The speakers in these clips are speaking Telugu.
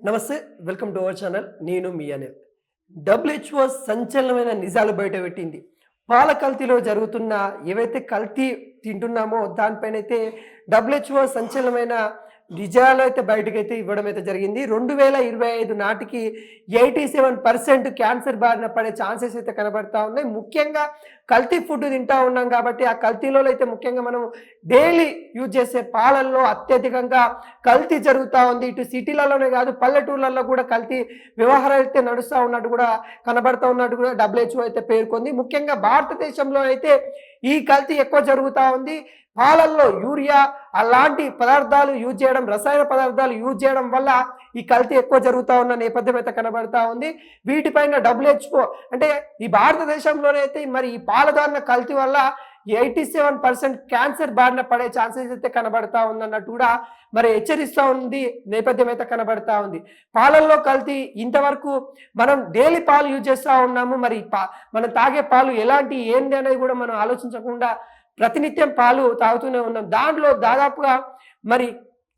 నమస్తే. Welcome to our channel. నేను మీ అనిల్. డబ్ల్యూహెచ్ఓ సంచలనమైన నిజాలు బయటపెట్టింది. పాల కల్తీలో జరుగుతున్న ఏవైతే కల్తీ తింటున్నామో దానిపైనైతే డబ్ల్యూహెచ్ఓ సంచలనమైన నిజాలు అయితే బయటకైతే ఇవ్వడం అయితే జరిగింది. 2025 నాటికి 87% క్యాన్సర్ బారిన పడే ఛాన్సెస్ అయితే కనబడతా ఉన్నాయి. ముఖ్యంగా కల్తీ ఫుడ్ తింటా ఉన్నాం కాబట్టి ఆ కల్తీలో అయితే ముఖ్యంగా మనం డైలీ యూజ్ చేసే పాలల్లో అత్యధికంగా కల్తీ జరుగుతూ ఉంది. ఇటు సిటీలలోనే కాదు పల్లెటూర్లలో కూడా కల్తీ వ్యవహారాలు అయితే నడుస్తూ ఉన్నట్టు కూడా కనబడతా ఉన్నట్టు కూడా డబ్ల్యూహెచ్ఓ అయితే పేర్కొంది. ముఖ్యంగా భారతదేశంలో అయితే ఈ కల్తీ ఎక్కువ జరుగుతూ ఉంది. పాలల్లో యూరియా అలాంటి పదార్థాలు యూజ్ చేయడం, రసాయన పదార్థాలు యూజ్ చేయడం వల్ల ఈ కల్తీ ఎక్కువ జరుగుతూ ఉన్న నేపథ్యం అయితే కనబడతా ఉంది. వీటిపైన డబ్ల్యూహెచ్ఓ అంటే ఈ భారతదేశంలోనే అయితే మరి ఈ పాలధారణ కల్తీ వల్ల 87% క్యాన్సర్ బారిన పడే ఛాన్సెస్ అయితే కనబడతా ఉందన్నట్టు కూడా మరి హెచ్చరిస్తూ ఉంది నేపథ్యం అయితే కనబడతా ఉంది. పాలల్లో కల్తీ ఇంతవరకు మనం డైలీ పాలు యూజ్ చేస్తూ ఉన్నాము. మరి మనం తాగే పాలు ఎలాంటి ఏంది అనేది కూడా మనం ఆలోచించకుండా ప్రతినిత్యం పాలు తాగుతూనే ఉన్నాం. దాంట్లో దాదాపుగా మరి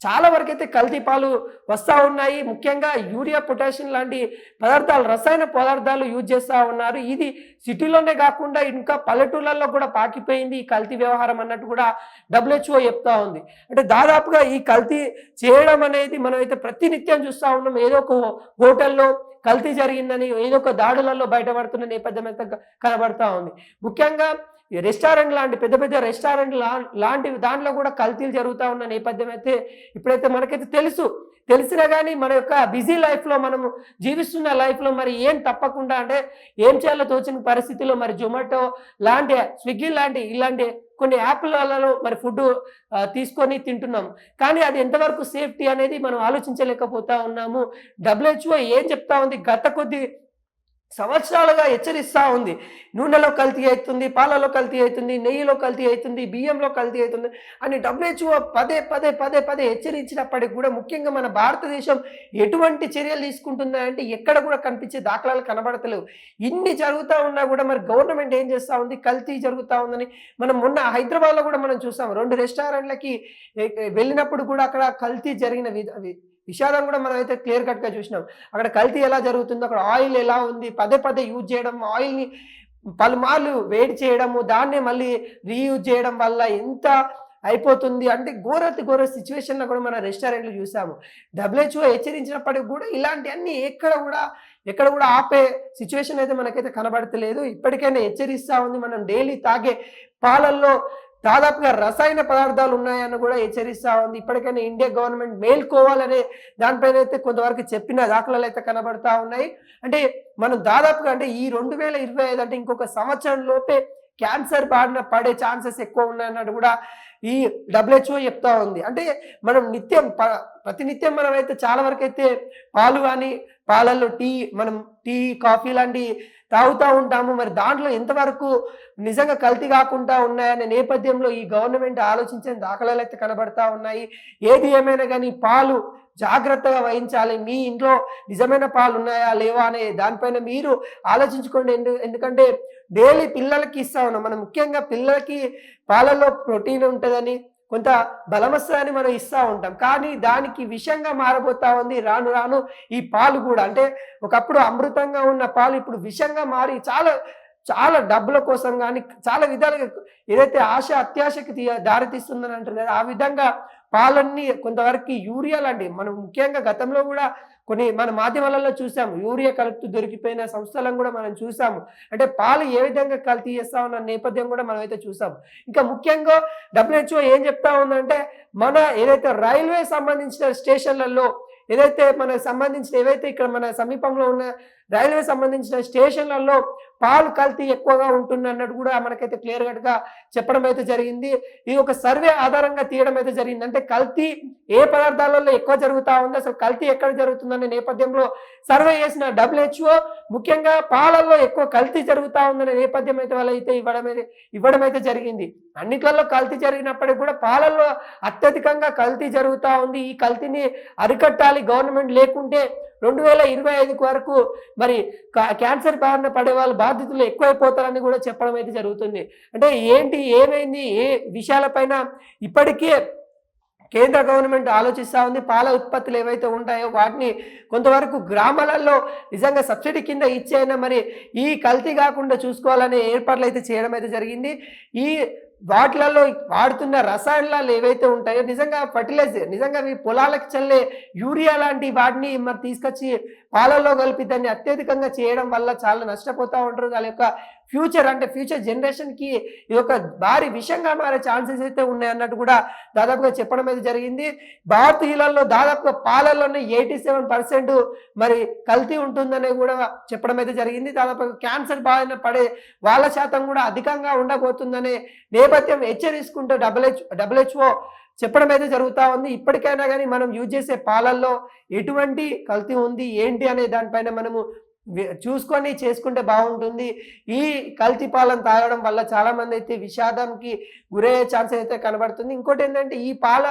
చాలా వరకు అయితే కల్తీ పాలు వస్తూ ఉన్నాయి. ముఖ్యంగా యూరియా, పొటాషియం లాంటి పదార్థాలు, రసాయన పదార్థాలు యూజ్ చేస్తూ ఉన్నారు. ఇది సిటీలోనే కాకుండా ఇంకా పల్లెటూళ్ళల్లో కూడా పాకిపోయింది ఈ కల్తీ వ్యవహారం అన్నట్టు కూడా డబ్ల్యూహెచ్ఓ చెప్తా ఉంది. అంటే దాదాపుగా ఈ కల్తీ చేయడం అనేది మనం అయితే ప్రతినిత్యం చూస్తూ ఉన్నాం. ఏదో ఒక హోటల్లో కల్తీ జరిగిందని ఏదో ఒక దాడులలో బయటపడుతున్న నేపథ్యం అయితే కనబడతా ఉంది. ముఖ్యంగా రెస్టారెంట్ లాంటి పెద్ద పెద్ద రెస్టారెంట్ లాంటి దాంట్లో కూడా కల్తీలు జరుగుతూ ఉన్న నేపథ్యం అయితే ఇప్పుడైతే మనకైతే తెలిసినా కానీ మన యొక్క బిజీ లైఫ్లో మనము జీవిస్తున్న లైఫ్లో మరి ఏం తప్పకుండా అంటే ఏం చేయాలో తోచిన పరిస్థితిలో మరి జొమాటో లాంటి, స్విగ్గీ లాంటి ఇలాంటి కొన్ని యాప్లలో మరి ఫుడ్ తీసుకొని తింటున్నాము. కానీ అది ఎంతవరకు సేఫ్టీ అనేది మనం ఆలోచించలేకపోతా ఉన్నాము. డబ్ల్యూహెచ్ఓ ఏం చెప్తా ఉంది, గత కొద్ది సంవత్సరాలుగా హెచ్చరిస్తూ ఉంది. నూనెలో కల్తీ అవుతుంది, పాలలో కల్తీ అవుతుంది, నెయ్యిలో కల్తీ అవుతుంది, బియ్యంలో కల్తీ అవుతుంది అని డబ్ల్యూహెచ్ఓ పదే హెచ్చరించినప్పటికీ కూడా ముఖ్యంగా మన భారతదేశం ఎటువంటి చర్యలు తీసుకుంటుందంటే ఎక్కడ కూడా కనిపించే దాఖలాలు కనబడతలేవు. ఇన్ని జరుగుతూ ఉన్నా కూడా మరి గవర్నమెంట్ ఏం చేస్తూ ఉంది, కల్తీ జరుగుతూ ఉందని మనం మొన్న హైదరాబాద్లో కూడా మనం చూసాం. 2 రెస్టారెంట్లకి వెళ్ళినప్పుడు కూడా అక్కడ కల్తీ జరిగిన విషాదం కూడా మనం అయితే క్లియర్ కట్గా చూసినాం. అక్కడ కల్తీ ఎలా జరుగుతుందో, అక్కడ ఆయిల్ ఎలా ఉంది, పదే యూజ్ చేయడం, ఆయిల్ని పలుమార్లు వేడి చేయడము, దాన్నే మళ్ళీ రీయూజ్ చేయడం వల్ల ఎంత అయిపోతుంది అంటే ఘోర సిచ్యువేషన్లో కూడా మన రెస్టారెంట్లు చూసాము. డబ్ల్యూహెచ్ఓ హెచ్చరించినప్పటికి కూడా ఇలాంటివన్నీ ఎక్కడ కూడా ఆపే సిచ్యువేషన్ అయితే మనకైతే కనబడతలేదు. ఇప్పటికైనా హెచ్చరిస్తూ ఉంది. మనం డైలీ తాగే పాలల్లో దాదాపుగా రసాయన పదార్థాలు ఉన్నాయని కూడా హెచ్చరిస్తూ ఉంది. ఇప్పటికైనా ఇండియా గవర్నమెంట్ మేల్కోవాలనే దానిపైన అయితే కొంతవరకు చెప్పిన దాఖలాలు అయితే కనబడతా ఉన్నాయి. అంటే మనం దాదాపుగా అంటే ఈ 2025 అంటే ఇంకొక సంవత్సరం లోపే క్యాన్సర్ బారిన పడే ఛాన్సెస్ ఎక్కువ ఉన్నాయన్నట్టు కూడా ఈ డబ్ల్యూహెచ్ఓ చెప్తా ఉంది. అంటే మనం ప్రతినిత్యం మనం అయితే చాలా వరకు అయితే పాలు కానీ పాలల్లో మనం టీ, కాఫీ లాంటి తాగుతూ ఉంటాము. మరి దాంట్లో ఎంతవరకు నిజంగా కల్తీ కాకుండా ఉన్నాయనే నేపథ్యంలో ఈ గవర్నమెంట్ ఆలోచించిన దాఖలాలు అయితే కనబడతా ఉన్నాయి. ఏది ఏమైనా కానీ పాలు జాగ్రత్తగా వహించాలి. మీ ఇంట్లో నిజమైన పాలు ఉన్నాయా లేవా అనే దానిపైన మీరు ఆలోచించుకోండి. ఎందుకంటే డైలీ పిల్లలకి ఇస్తా ఉన్నాం. మనం ముఖ్యంగా పిల్లలకి పాలల్లో ప్రోటీన్ ఉంటుందని, కొంత బలం వస్తుందని మనం ఇస్తూ ఉంటాం. కానీ దానికి విషంగా మారబోతా ఉంది రాను ఈ పాలు కూడా. అంటే ఒకప్పుడు అమృతంగా ఉన్న పాలు ఇప్పుడు విషంగా మారి చాలా డబ్బుల కోసం కానీ చాలా విధాలుగా ఏదైతే అత్యాశకి దారితీస్తుందని అంటున్నారు, ఆ విధంగా పాలన్నీ కొంతవరకు యూరియా లాంటి మనం ముఖ్యంగా గతంలో కూడా కొన్ని మన మాధ్యమాలలో చూసాము. యూరియా కలుపుతూ దొరికిపోయిన సంస్థలను కూడా మనం చూసాము. అంటే పాలు ఏ విధంగా కల్తీ చేస్తా ఉన్న నేపథ్యం కూడా మనం అయితే చూసాము. ఇంకా ముఖ్యంగా డబ్ల్యూహెచ్ఓ ఏం చెప్తా ఉందంటే మన ఏదైతే రైల్వే సంబంధించిన స్టేషన్లలో ఏవైతే ఇక్కడ మన సమీపంలో ఉన్న రైల్వే సంబంధించిన స్టేషన్లలో పాలు కల్తీ ఎక్కువగా ఉంటుంది అన్నట్టు కూడా మనకైతే క్లియర్ కట్గా చెప్పడం అయితే జరిగింది. ఇది ఒక సర్వే ఆధారంగా తీయడం అయితే జరిగింది. అంటే కల్తీ ఏ పదార్థాలలో ఎక్కువ జరుగుతూ ఉంది, అసలు కల్తీ ఎక్కడ జరుగుతుందనే నేపథ్యంలో సర్వే చేసిన డబ్ల్యూహెచ్ఓ ముఖ్యంగా పాలల్లో ఎక్కువ కల్తీ జరుగుతూ ఉందనే నేపథ్యం అయితే వాళ్ళైతే ఇవ్వడం అయితే జరిగింది. అన్నిట్లలో కల్తీ జరిగినప్పటికీ కూడా పాలల్లో అత్యధికంగా కల్తీ జరుగుతూ ఉంది. ఈ కల్తీని అరికట్టాలి గవర్నమెంట్, లేకుంటే 2025 వరకు మరి క్యాన్సర్ బారిన పడే వాళ్ళ బాధితులు ఎక్కువైపోతారని కూడా చెప్పడం అయితే జరుగుతుంది. అంటే ఏమైంది, ఏ విషయాలపైన ఇప్పటికే కేంద్ర గవర్నమెంట్ ఆలోచిస్తూ ఉంది. పాల ఉత్పత్తులు ఏవైతే ఉంటాయో వాటిని కొంతవరకు గ్రామాలలో నిజంగా సబ్సిడీ కింద ఇచ్చైనా మరి ఈ కల్తీ కాకుండా చూసుకోవాలనే ఏర్పాట్లు అయితే చేయడం అయితే జరిగింది. ఈ వాటిలలో వాడుతున్న రసాయనాలు ఏవైతే ఉంటాయో నిజంగా ఫర్టిలైజర్ నిజంగా మీ పొలాలకు చల్లే యూరియా లాంటి వాటిని మరి తీసుకొచ్చి పాలల్లో కలిపి దాన్ని అత్యధికంగా చేయడం వల్ల చాలా నష్టపోతూ ఉంటారు. వాళ్ళ యొక్క ఫ్యూచర్ జనరేషన్కి ఇది ఒక భారీ విషయంగా మారే ఛాన్సెస్ అయితే ఉన్నాయన్నట్టు కూడా దాదాపుగా చెప్పడం అయితే జరిగింది. భారతీయులలో దాదాపుగా పాలల్లోనే 87% మరి కల్తీ ఉంటుందని కూడా చెప్పడం అయితే జరిగింది. దాదాపుగా క్యాన్సర్ బారిన పడే వాళ్ళ శాతం కూడా అధికంగా ఉండబోతుందనే నేపథ్యం హెచ్చరిస్తుంటే WHO చెప్పడం అయితే జరుగుతూ ఉంది. ఇప్పటికైనా కానీ మనం యూజ్ చేసే పాలల్లో ఎటువంటి కల్తీ ఉంది ఏంటి అనే దానిపైన మనము చూసుకొని చేసుకుంటే బాగుంటుంది. ఈ కల్తీ పాలను తాగడం వల్ల చాలామంది అయితే విషాదానికి గురయ్యే ఛాన్స్ అయితే కనబడుతుంది. ఇంకోటి ఏంటంటే ఈ పాల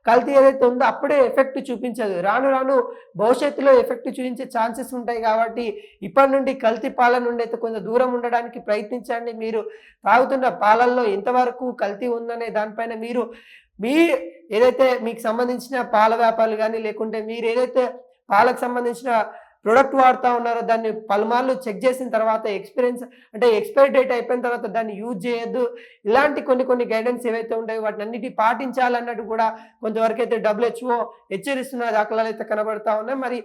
కల్తీ ఏదైతే ఉందో అప్పుడే ఎఫెక్ట్ చూపించదు, రాను రాను భవిష్యత్తులో ఎఫెక్ట్ చూపించే ఛాన్సెస్ ఉంటాయి. కాబట్టి ఇప్పటి నుండి కల్తీ పాల నుండి అయితే కొంచెం దూరం ఉండడానికి ప్రయత్నించండి. మీరు తాగుతున్న పాలల్లో ఎంతవరకు కల్తీ ఉందనే దానిపైన మీరు ఏదైతే మీకు సంబంధించిన పాల వ్యాపారులు కానీ లేకుంటే మీరు ఏదైతే పాలకు సంబంధించిన ప్రోడక్ట్ వాడుతూ ఉన్నారో దాన్ని పలుమార్లు చెక్ చేసిన తర్వాత ఎక్స్పైరీ డేట్ అయిపోయిన తర్వాత దాన్ని యూజ్ చేయొద్దు. ఇలాంటి కొన్ని గైడెన్స్ ఏవైతే ఉంటాయో వాటిని అన్నిటి పాటించాలన్నట్టు కూడా కొంతవరకు అయితే WHO హెచ్చరిస్తున్న దాఖలాలు అయితే కనబడతా ఉన్నాయి. మరి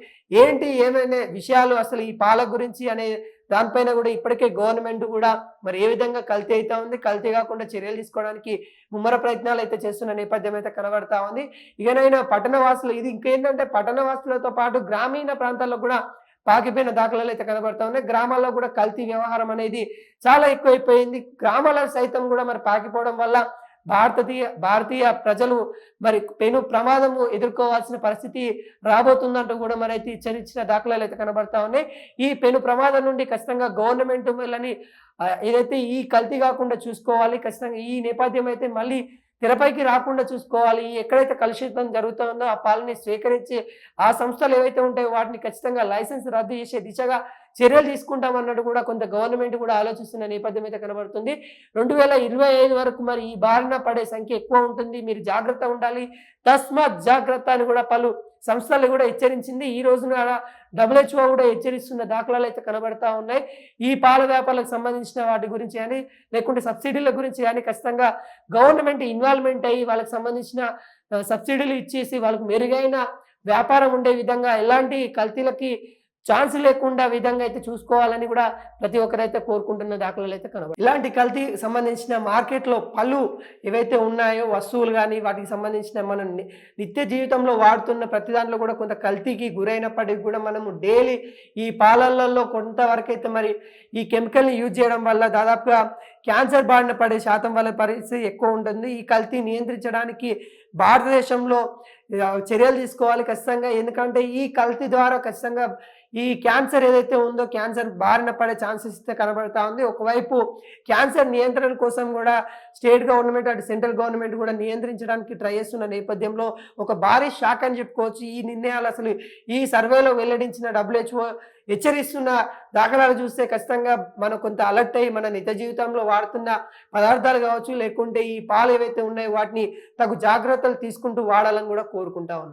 ఏమైనా విషయాలు అసలు ఈ పాల గురించి అనే దానిపైన కూడా ఇప్పటికే గవర్నమెంట్ కూడా మరి ఏ విధంగా కల్తీ అయితే ఉంది, కల్తీ కాకుండా చర్యలు తీసుకోవడానికి ముమ్మర ప్రయత్నాలు అయితే చేస్తున్న నేపథ్యం అయితే కనబడతా ఉంది. ఇకనైనా పట్టణవాసులు ఇది ఇంకేంటంటే పట్టణవాసులతో పాటు గ్రామీణ ప్రాంతాల్లో కూడా పాకిపోయిన దాఖలాలు అయితే కనబడతా ఉన్నాయి. గ్రామాల్లో కూడా కల్తీ వ్యవహారం అనేది చాలా ఎక్కువైపోయింది. గ్రామాల సైతం కూడా మరి పాకిపోవడం వల్ల భారతీయ ప్రజలు మరి పెను ప్రమాదము ఎదుర్కోవాల్సిన పరిస్థితి రాబోతుందంటూ కూడా మరి అయితే హెచ్చరించిన దాఖలాలు అయితే కనబడతా ఉన్నాయి. ఈ పెను ప్రమాదం నుండి ఖచ్చితంగా గవర్నమెంట్ వీళ్ళని ఏదైతే ఈ కల్తీ కాకుండా చూసుకోవాలి. ఖచ్చితంగా ఈ నేపథ్యం అయితే మళ్ళీ తెరపైకి రాకుండా చూసుకోవాలి. ఎక్కడైతే కలుషితం జరుగుతుందో ఆ పాలని స్వీకరించి ఆ సంస్థలు ఏవైతే ఉంటాయో వాటిని ఖచ్చితంగా లైసెన్స్ రద్దు చేసే దిశగా చర్యలు తీసుకుంటామన్నట్టు కూడా కొంత గవర్నమెంట్ కూడా ఆలోచిస్తున్న నేపథ్యం అయితే కనబడుతుంది. 2025 వరకు మరి ఈ బారిన పడే సంఖ్య ఎక్కువ ఉంటుంది. మీరు జాగ్రత్త ఉండాలి, తస్మాత్ జాగ్రత్త అని కూడా పలు సంస్థలు కూడా హెచ్చరించింది. ఈ రోజున WHO కూడా హెచ్చరిస్తున్న దాఖలాలు అయితే కనబడతా ఉన్నాయి. ఈ పాల వ్యాపారాలకు సంబంధించిన వాటి గురించి కానీ లేకుంటే సబ్సిడీల గురించి కానీ ఖచ్చితంగా గవర్నమెంట్ ఇన్వాల్వ్మెంట్ అయ్యి వాళ్ళకి సంబంధించిన సబ్సిడీలు ఇచ్చేసి వాళ్ళకు మెరుగైన వ్యాపారం ఉండే విధంగా ఎలాంటి కల్తీలకి ఛాన్స్ లేకుండా విధంగా అయితే చూసుకోవాలని కూడా ప్రతి ఒక్కరైతే కోరుకుంటున్న దాఖలాలు అయితే కనబడతాయి. ఇలాంటి కల్తీ సంబంధించిన మార్కెట్లో పలు ఏవైతే ఉన్నాయో వస్తువులు కానీ వాటికి సంబంధించిన మనం నిత్య జీవితంలో వాడుతున్న ప్రతి దాంట్లో కూడా కొంత కల్తీకి గురైనప్పటికీ కూడా మనము డైలీ ఈ పాలల్లో కొంతవరకు అయితే మరి ఈ కెమికల్ని యూజ్ చేయడం వల్ల దాదాపుగా క్యాన్సర్ బారిన పడే శాతం వల్ల పరిస్థితి ఎక్కువ ఉంటుంది. ఈ కల్తీ నియంత్రించడానికి భారతదేశంలో చర్యలు తీసుకోవాలి ఖచ్చితంగా. ఎందుకంటే ఈ కల్తీ ద్వారా ఖచ్చితంగా ఈ క్యాన్సర్ ఏదైతే ఉందో క్యాన్సర్ బారిన పడే ఛాన్సెస్ అయితే కనబడతా ఉంది. ఒకవైపు క్యాన్సర్ నియంత్రణ కోసం కూడా స్టేట్ గవర్నమెంట్ అటు సెంట్రల్ గవర్నమెంట్ కూడా నియంత్రించడానికి ట్రై చేస్తున్న నేపథ్యంలో ఒక భారీ షాక్ అని చెప్పుకోవచ్చు. ఈ నిర్ణయాలు అసలు ఈ సర్వేలో వెల్లడించిన WHO హెచ్చరిస్తున్న దాఖలాలు చూస్తే ఖచ్చితంగా మనం కొంత అలర్ట్ అయ్యి మన నిజ జీవితంలో వాడుతున్న పదార్థాలు కావచ్చు లేకుంటే ఈ పాలు ఏవైతే ఉన్నాయో వాటిని తగు జాగ్రత్తలు తీసుకుంటూ వాడాలని కూడా కోరుకుంటా ఉన్నాం.